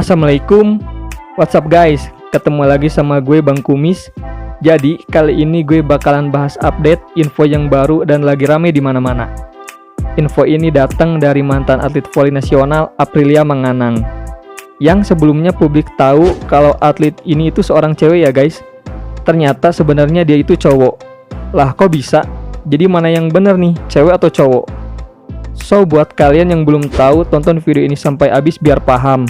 Assalamualaikum, what's up guys? Ketemu lagi sama gue Bang Kumis. Jadi kali ini gue bakalan bahas update info yang baru dan lagi rame di mana-mana. Info ini datang dari mantan atlet voli nasional Aprilia Manganang, yang sebelumnya publik tahu kalau atlet ini itu seorang cewek ya guys. Ternyata sebenarnya dia itu cowok. Lah kok bisa? Jadi mana yang bener nih, cewek atau cowok? So buat kalian yang belum tahu, tonton video ini sampai habis biar paham.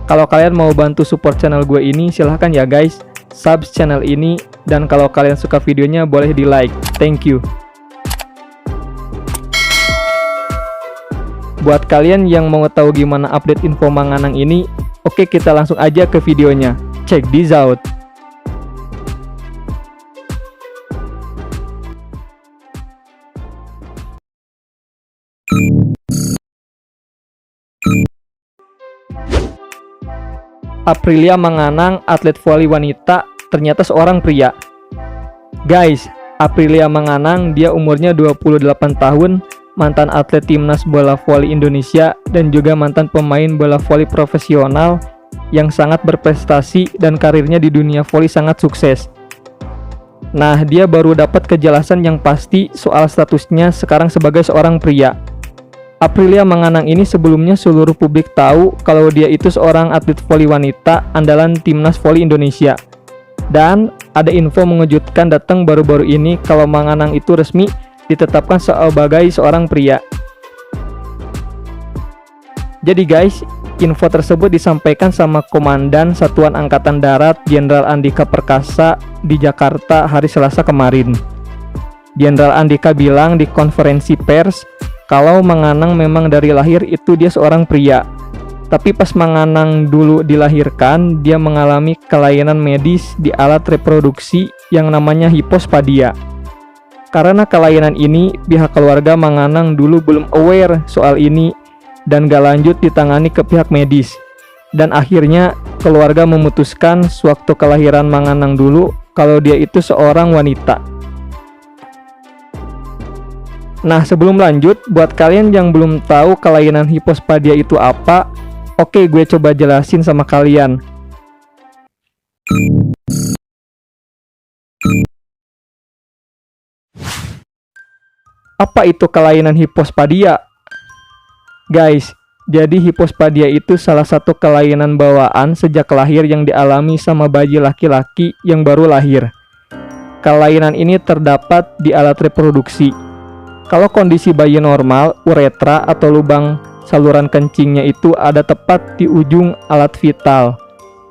Kalau kalian mau bantu support channel gue ini, silahkan ya guys, subs channel ini, dan kalau kalian suka videonya boleh di like, thank you. Buat kalian yang mau tahu gimana update info Manganang ini, oke kita langsung aja ke videonya, check this out. Aprilia Manganang, atlet voli wanita, ternyata seorang pria. Guys, Aprilia Manganang, dia umurnya 28 tahun, mantan atlet timnas bola voli Indonesia, dan juga mantan pemain bola voli profesional yang sangat berprestasi dan karirnya di dunia voli sangat sukses. Nah, dia baru dapat kejelasan yang pasti soal statusnya sekarang sebagai seorang pria. Aprilia Manganang ini sebelumnya seluruh publik tahu kalau dia itu seorang atlet voli wanita andalan timnas voli Indonesia. Dan ada info mengejutkan datang baru-baru ini kalau Manganang itu resmi ditetapkan sebagai seorang pria. Jadi guys, info tersebut disampaikan sama Komandan Satuan Angkatan Darat Jenderal Andika Perkasa di Jakarta hari Selasa kemarin. Jenderal Andika bilang di konferensi pers kalau Manganang memang dari lahir itu dia seorang pria. Tapi pas Manganang dulu dilahirkan, dia mengalami kelainan medis di alat reproduksi yang namanya hipospadia. Karena kelainan ini, pihak keluarga Manganang dulu belum aware soal ini dan gak lanjut ditangani ke pihak medis. Dan akhirnya keluarga memutuskan sewaktu kelahiran Manganang dulu kalau dia itu seorang wanita. Nah, sebelum lanjut, buat kalian yang belum tahu kelainan hipospadia itu apa, oke gue coba jelasin sama kalian. Apa itu kelainan hipospadia? Guys, jadi hipospadia itu salah satu kelainan bawaan sejak lahir yang dialami sama bayi laki-laki yang baru lahir. Kelainan ini terdapat di alat reproduksi. Kalau kondisi bayi normal, uretra atau lubang saluran kencingnya itu ada tepat di ujung alat vital.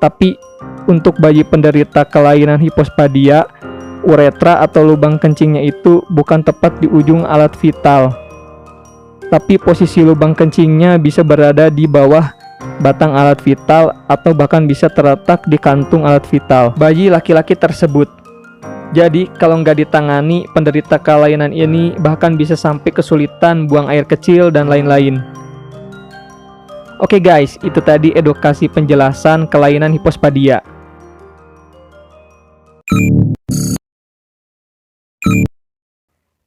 Tapi untuk bayi penderita kelainan hipospadia, uretra atau lubang kencingnya itu bukan tepat di ujung alat vital. Tapi posisi lubang kencingnya bisa berada di bawah batang alat vital atau bahkan bisa terletak di kantung alat vital bayi laki-laki tersebut. Jadi kalau nggak ditangani, penderita kelainan ini bahkan bisa sampai kesulitan buang air kecil dan lain-lain. Oke guys, itu tadi edukasi penjelasan kelainan hipospadia.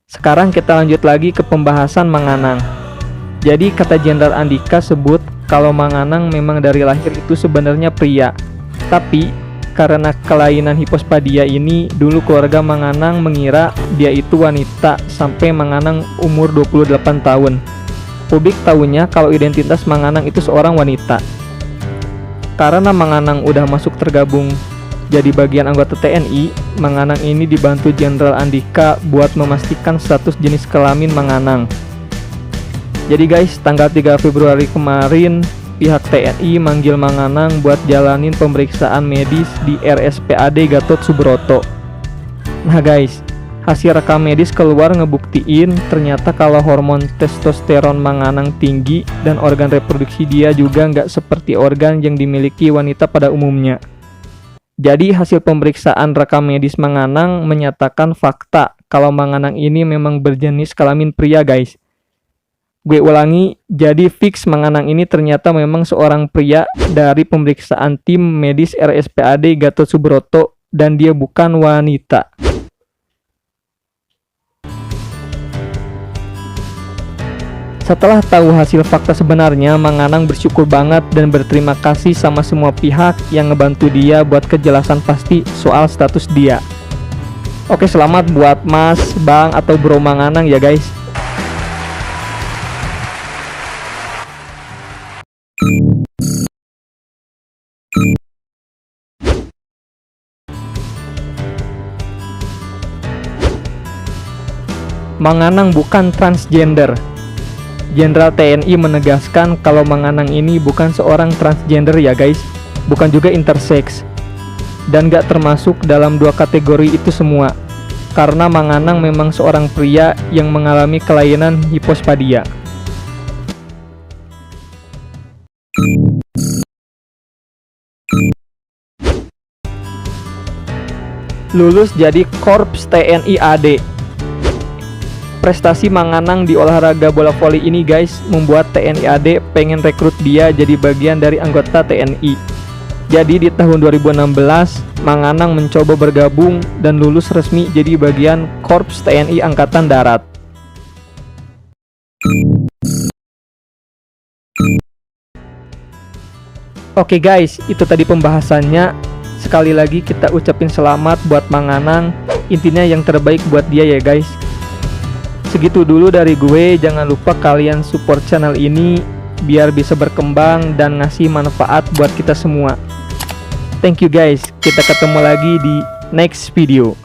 Sekarang kita lanjut lagi ke pembahasan Manganang. Jadi kata Jenderal Andika sebut kalau Manganang memang dari lahir itu sebenarnya pria. Tapi karena kelainan hipospadia ini, dulu keluarga Manganang mengira dia itu wanita sampai Manganang umur 28 tahun. Publik tahunya kalau identitas Manganang itu seorang wanita. Karena Manganang udah masuk tergabung jadi bagian anggota TNI, Manganang ini dibantu Jenderal Andika buat memastikan status jenis kelamin Manganang. Jadi guys, tanggal 3 Februari kemarin, pihak TNI manggil Manganang buat jalanin pemeriksaan medis di RSPAD Gatot Subroto. Nah guys, hasil rekam medis keluar ngebuktiin ternyata kalau hormon testosteron Manganang tinggi dan organ reproduksi dia juga nggak seperti organ yang dimiliki wanita pada umumnya. Jadi hasil pemeriksaan rekam medis Manganang menyatakan fakta kalau Manganang ini memang berjenis kelamin pria guys. Gue ulangi, jadi fix Manganang ini ternyata memang seorang pria dari pemeriksaan tim medis RSPAD Gatot Subroto dan dia bukan wanita. Setelah tahu hasil fakta sebenarnya, Mang Anang bersyukur banget dan berterima kasih sama semua pihak yang ngebantu dia buat kejelasan pasti soal status dia. Oke, selamat buat Mas, Bang, atau Bro Mang Anang ya guys. Mang Anang bukan transgender. Jenderal TNI menegaskan kalau Mang Anang ini bukan seorang transgender ya guys, bukan juga intersex, dan gak termasuk dalam dua kategori itu semua, karena Mang Anang memang seorang pria yang mengalami kelainan hipospadia. Lulus jadi Korps TNI AD. Prestasi Mang Anang di olahraga bola voli ini guys membuat TNI AD pengen rekrut dia jadi bagian dari anggota TNI. Jadi di tahun 2016 Mang Anang mencoba bergabung dan lulus resmi jadi bagian Korps TNI Angkatan Darat. Oke guys, itu tadi pembahasannya. Sekali lagi kita ucapin selamat buat Mang Anang. Intinya yang terbaik buat dia ya guys. Segitu dulu dari gue, jangan lupa kalian support channel ini biar bisa berkembang dan ngasih manfaat buat kita semua. Thank you guys, kita ketemu lagi di next video.